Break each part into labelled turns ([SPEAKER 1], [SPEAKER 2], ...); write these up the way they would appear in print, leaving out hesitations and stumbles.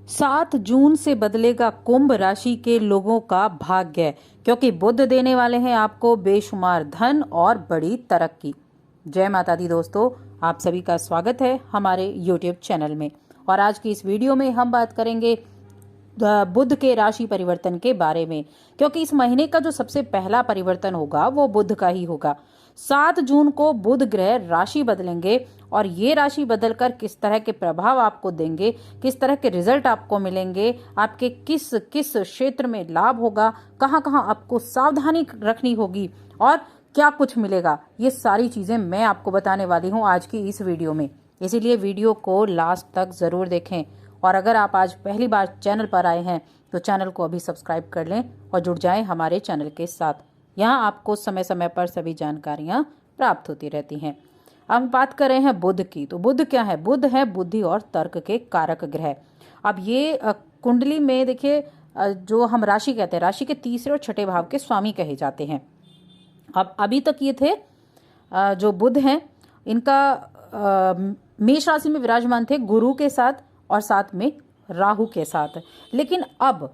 [SPEAKER 1] 7 जून से बदलेगा कुंभ राशि के लोगों का भाग्य, क्योंकि बुध देने वाले हैं आपको बेशुमार धन और बड़ी तरक्की। जय माता दी दोस्तों, आप सभी का स्वागत है हमारे YouTube चैनल में। और आज की इस वीडियो में हम बात करेंगे बुध के राशि परिवर्तन के बारे में, क्योंकि इस महीने का जो सबसे पहला परिवर्तन होगा वो बुध का ही होगा। 7 जून को बुध ग्रह राशि बदलेंगे और ये राशि बदलकर किस तरह के प्रभाव आपको देंगे, किस तरह के रिजल्ट आपको मिलेंगे, आपके किस किस क्षेत्र में लाभ होगा, कहाँ कहाँ आपको सावधानी रखनी होगी और क्या कुछ मिलेगा, ये सारी चीजें मैं आपको बताने वाली हूँ आज की इस वीडियो में। इसीलिए वीडियो को लास्ट तक जरूर देखें। और अगर आप आज पहली बार चैनल पर आए हैं तो चैनल को अभी सब्सक्राइब कर लें और जुड़ जाएं हमारे चैनल के साथ। यहाँ आपको समय समय पर सभी जानकारियाँ प्राप्त होती रहती हैं। अब हम बात कर रहे हैं बुध की। तो बुध क्या है? बुध है बुद्धि और तर्क के कारक ग्रह। अब ये कुंडली में देखिए, जो हम राशि कहते हैं, राशि के तीसरे और छठे भाव के स्वामी कहे जाते हैं। अब अभी तक ये थे जो बुध हैं, इनका मेष राशि में विराजमान थे गुरु के साथ और साथ में राहु के साथ। लेकिन अब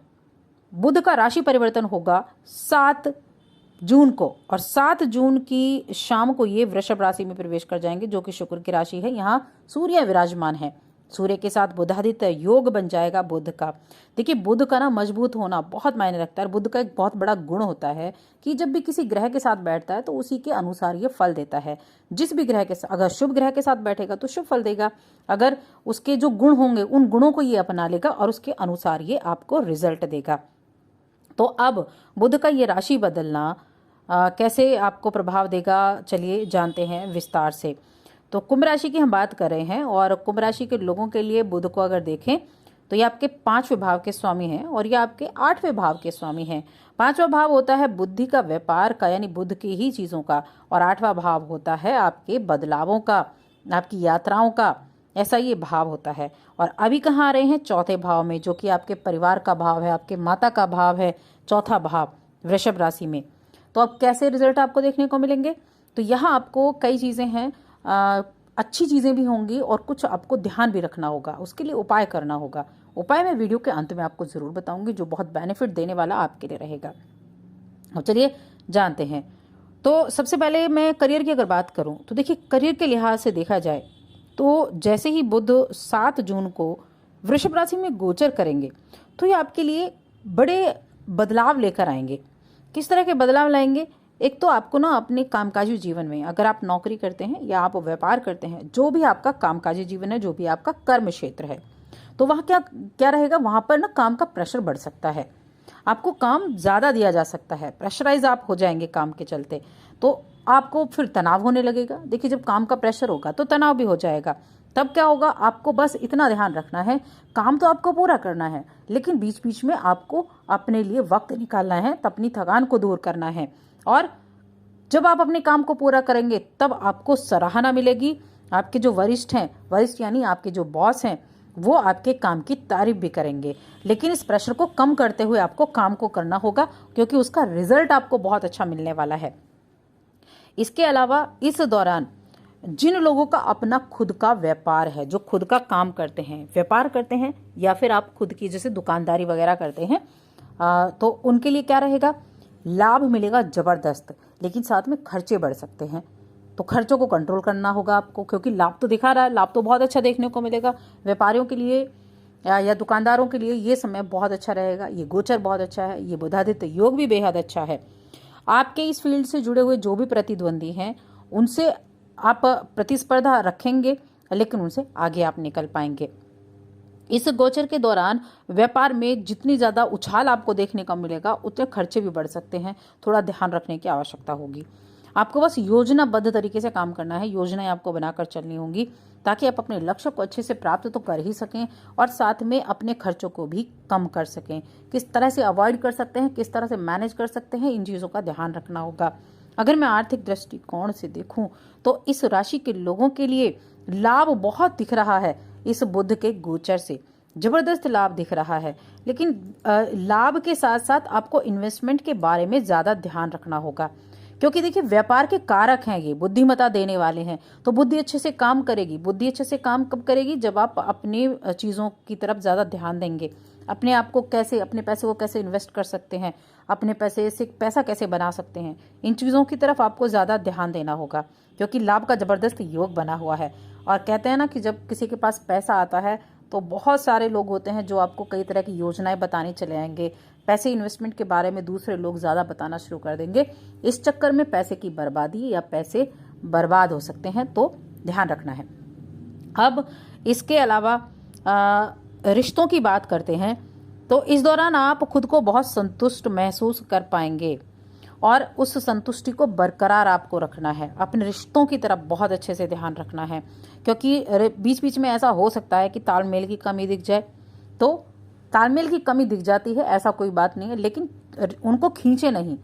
[SPEAKER 1] बुध का राशि परिवर्तन होगा 7 जून को, और 7 जून की शाम को ये वृषभ राशि में प्रवेश कर जाएंगे, जो कि शुक्र की राशि है। यहाँ सूर्य विराजमान है, सूर्य के साथ बुधादित्य योग बन जाएगा बुध का। देखिए, बुध का ना मजबूत होना बहुत मायने रखता है। बुध का एक बहुत बड़ा गुण होता है कि जब भी किसी ग्रह के साथ बैठता है तो उसी के अनुसार ये फल देता है। जिस भी ग्रह के साथ, अगर शुभ ग्रह के साथ बैठेगा तो शुभ फल देगा, अगर उसके जो गुण होंगे उन गुणों को ये अपना लेगा और उसके अनुसार ये आपको रिजल्ट देगा। तो अब बुध का ये राशि बदलना कैसे आपको प्रभाव देगा, चलिए जानते हैं विस्तार से। तो कुंभ राशि की हम बात कर रहे हैं, और कुंभ राशि के लोगों के लिए बुध को अगर देखें तो ये आपके 5वें भाव के स्वामी हैं और ये आपके 8वें भाव के स्वामी हैं। 5वां भाव होता है बुद्धि का, व्यापार का, यानी बुध की ही चीज़ों का, और 8वां भाव होता है आपके बदलावों का, आपकी यात्राओं का। ऐसा ये भाव होता है। और अभी कहाँ आ रहे हैं? चौथे भाव में, जो कि आपके परिवार का भाव है, आपके माता का भाव है, चौथा भाव वृषभ राशि में। तो अब कैसे रिजल्ट आपको देखने को मिलेंगे? तो यहाँ आपको कई चीज़ें हैं, अच्छी चीज़ें भी होंगी और कुछ आपको ध्यान भी रखना होगा, उसके लिए उपाय करना होगा। उपाय मैं वीडियो के अंत में आपको ज़रूर बताऊंगी, जो बहुत बेनिफिट देने वाला आपके लिए रहेगा। अब चलिए जानते हैं। तो सबसे पहले मैं करियर की अगर बात करूं तो देखिए, करियर के लिहाज से देखा जाए तो जैसे ही बुध 7 जून को वृषभ राशि में गोचर करेंगे तो ये आपके लिए बड़े बदलाव लेकर आएंगे। किस तरह के बदलाव लाएंगे? एक तो आपको ना अपने कामकाजी जीवन में, अगर आप नौकरी करते हैं या आप व्यापार करते हैं, जो भी आपका कामकाजी जीवन है, जो भी आपका कर्म क्षेत्र है, तो वहाँ क्या क्या रहेगा? वहाँ पर ना काम का प्रेशर बढ़ सकता है, आपको काम ज़्यादा दिया जा सकता है, प्रेशराइज आप हो जाएंगे काम के चलते, तो आपको फिर तनाव होने लगेगा। देखिए, जब काम का प्रेशर होगा तो तनाव भी हो जाएगा। तब क्या होगा? आपको बस इतना ध्यान रखना है, काम तो आपको पूरा करना है, लेकिन बीच बीच में आपको अपने लिए वक्त निकालना है, अपनी थकान को दूर करना है। और जब आप अपने काम को पूरा करेंगे तब आपको सराहना मिलेगी। आपके जो वरिष्ठ हैं, वरिष्ठ यानी आपके जो बॉस हैं, वो आपके काम की तारीफ भी करेंगे। लेकिन इस प्रेशर को कम करते हुए आपको काम को करना होगा, क्योंकि उसका रिजल्ट आपको बहुत अच्छा मिलने वाला है। इसके अलावा इस दौरान जिन लोगों का अपना खुद का व्यापार है, जो खुद का काम करते हैं, व्यापार करते हैं, या फिर आप खुद की जैसे दुकानदारी वगैरह करते हैं, तो उनके लिए क्या रहेगा? लाभ मिलेगा जबरदस्त, लेकिन साथ में खर्चे बढ़ सकते हैं। तो खर्चों को कंट्रोल करना होगा आपको, क्योंकि लाभ तो दिखा रहा है, लाभ तो बहुत अच्छा देखने को मिलेगा। व्यापारियों के लिए या दुकानदारों के लिए ये समय बहुत अच्छा रहेगा, ये गोचर बहुत अच्छा है, ये बुधादित्य योग भी बेहद अच्छा है। आपके इस फील्ड से जुड़े हुए जो भी प्रतिद्वंदी हैं, उनसे आप प्रतिस्पर्धा रखेंगे, लेकिन उनसे आगे आप निकल पाएंगे। इस गोचर के दौरान व्यापार में जितनी ज़्यादा उछाल आपको देखने को मिलेगा, उतने खर्चे भी बढ़ सकते हैं। थोड़ा ध्यान रखने की आवश्यकता होगी। आपको बस योजनाबद्ध तरीके से काम करना है, योजनाएं आपको बनाकर चलनी होंगी, ताकि आप अपने लक्ष्य को अच्छे से प्राप्त तो कर ही सकें और साथ में अपने खर्चों को भी कम कर सकें। किस तरह से अवॉइड कर सकते हैं, किस तरह से मैनेज कर सकते हैं, इन चीज़ों का ध्यान रखना होगा। अगर मैं आर्थिक दृष्टिकोण से देखूं तो इस राशि के लोगों के लिए लाभ बहुत दिख रहा है। इस बुध के गोचर से जबरदस्त लाभ दिख रहा है, लेकिन लाभ के साथ साथ आपको इन्वेस्टमेंट के बारे में ज़्यादा ध्यान रखना होगा, क्योंकि देखिए व्यापार के कारक हैं, ये बुद्धिमता देने वाले हैं, तो बुद्धि अच्छे से काम करेगी। बुद्धि अच्छे से काम कब करेगी? जब आप अपनी चीज़ों की तरफ ज़्यादा ध्यान देंगे, अपने आप को कैसे, अपने पैसे को कैसे इन्वेस्ट कर सकते हैं, अपने पैसे से पैसा कैसे बना सकते हैं, इन चीज़ों की तरफ आपको ज़्यादा ध्यान देना होगा, क्योंकि लाभ का ज़बरदस्त योग बना हुआ है। और कहते हैं ना कि जब किसी के पास पैसा आता है तो बहुत सारे लोग होते हैं जो आपको कई तरह की योजनाएं बताने चले आएंगे, पैसे इन्वेस्टमेंट के बारे में दूसरे लोग ज़्यादा बताना शुरू कर देंगे। इस चक्कर में पैसे की बर्बादी या पैसे बर्बाद हो सकते हैं, तो ध्यान रखना है। अब इसके अलावा रिश्तों की बात करते हैं, तो इस दौरान आप खुद को बहुत संतुष्ट महसूस कर पाएंगे और उस संतुष्टि को बरकरार आपको रखना है। अपने रिश्तों की तरफ बहुत अच्छे से ध्यान रखना है, क्योंकि बीच बीच में ऐसा हो सकता है कि तालमेल की कमी दिख जाए। तो तालमेल की कमी दिख जाती है, ऐसा कोई बात नहीं है, लेकिन उनको खींचे नहीं।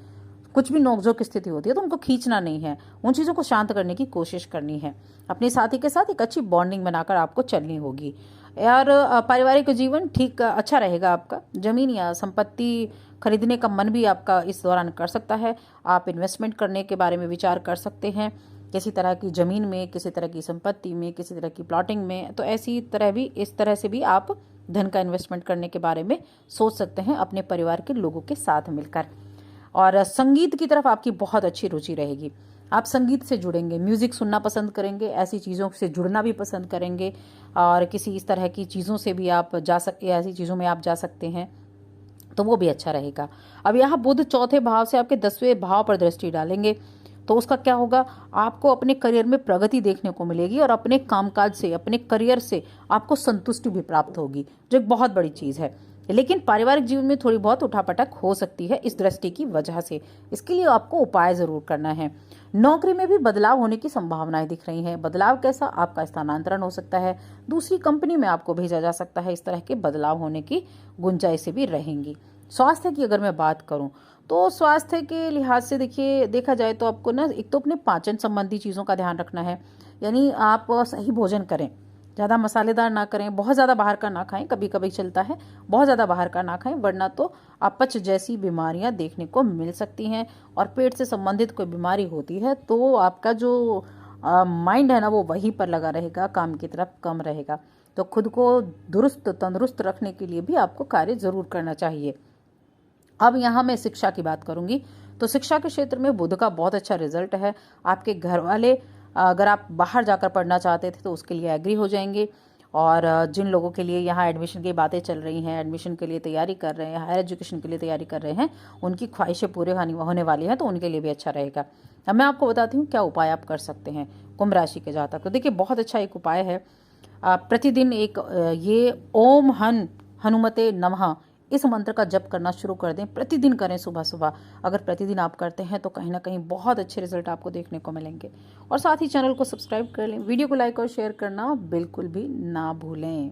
[SPEAKER 1] कुछ भी नोकझोंक स्थिति होती है तो उनको खींचना नहीं है, उन चीज़ों को शांत करने की कोशिश करनी है। अपने साथी के साथ एक अच्छी बॉन्डिंग बनाकर आपको चलनी होगी। और पारिवारिक जीवन ठीक अच्छा रहेगा आपका। जमीन या संपत्ति खरीदने का मन भी आपका इस दौरान कर सकता है। आप इन्वेस्टमेंट करने के बारे में विचार कर सकते हैं, किसी तरह की ज़मीन में, किसी तरह की संपत्ति में, किसी तरह की प्लॉटिंग में। तो ऐसी तरह भी, इस तरह से भी आप धन का इन्वेस्टमेंट करने के बारे में सोच सकते हैं अपने परिवार के लोगों के साथ मिलकर। और संगीत की तरफ आपकी बहुत अच्छी रुचि रहेगी। आप संगीत से जुड़ेंगे, म्यूज़िक सुनना पसंद करेंगे, ऐसी चीज़ों से जुड़ना भी पसंद करेंगे, और किसी इस तरह की चीज़ों से भी आप जा सकते, ऐसी चीज़ों में आप जा सकते हैं, तो वो भी अच्छा रहेगा। अब यहाँ बुध चौथे भाव से आपके 10वें भाव पर दृष्टि डालेंगे, तो उसका क्या होगा? आपको अपने करियर में प्रगति देखने को मिलेगी और अपने कामकाज से, अपने करियर से आपको संतुष्टि भी प्राप्त होगी, जो एक बहुत बड़ी चीज़ है। लेकिन पारिवारिक जीवन में थोड़ी बहुत उठापटक हो सकती है इस दृष्टि की वजह से। इसके लिए आपको उपाय जरूर करना है। नौकरी में भी बदलाव होने की संभावनाएं दिख रही हैं। बदलाव कैसा? आपका स्थानांतरण हो सकता है, दूसरी कंपनी में आपको भेजा जा सकता है। इस तरह के बदलाव होने की गुंजाइशें भी रहेंगी। स्वास्थ्य की अगर मैं बात करूं, तो स्वास्थ्य के लिहाज से देखिए, देखा जाए तो आपको ना, एक तो अपने पाचन संबंधी चीज़ों का ध्यान रखना है, यानी आप सही भोजन करें, ज़्यादा मसालेदार ना करें, बहुत ज़्यादा बाहर का ना खाएं, कभी कभी चलता है, बहुत ज़्यादा बाहर का ना खाएं, वरना तो अपच जैसी बीमारियां देखने को मिल सकती हैं। और पेट से संबंधित कोई बीमारी होती है तो आपका जो माइंड है ना, वो वहीं पर लगा रहेगा, काम की तरफ कम रहेगा। तो खुद को दुरुस्त तंदुरुस्त रखने के लिए भी आपको कार्य ज़रूर करना चाहिए। अब यहाँ मैं शिक्षा की बात करूंगी, तो शिक्षा के क्षेत्र में बुध का बहुत अच्छा रिजल्ट है। आपके घर वाले, अगर आप बाहर जाकर पढ़ना चाहते थे तो उसके लिए एग्री हो जाएंगे। और जिन लोगों के लिए यहाँ एडमिशन की बातें चल रही हैं, एडमिशन के लिए तैयारी कर रहे हैं, हायर एजुकेशन के लिए तैयारी कर रहे हैं, उनकी ख्वाहिशें पूरे होने वाली हैं, तो उनके लिए भी अच्छा रहेगा। अब मैं आपको बताती हूँ क्या उपाय आप कर सकते हैं कुंभ राशि के जातक। तो देखिए, बहुत अच्छा एक उपाय है। प्रतिदिन एक ये ओम हनुमते नमः, इस मंत्र का जप करना शुरू कर दें। प्रतिदिन करें सुबह सुबह। अगर प्रतिदिन आप करते हैं तो कहीं ना कहीं बहुत अच्छे रिजल्ट आपको देखने को मिलेंगे। और साथ ही चैनल को सब्सक्राइब कर लें, वीडियो को लाइक और शेयर करना बिल्कुल भी ना भूलें।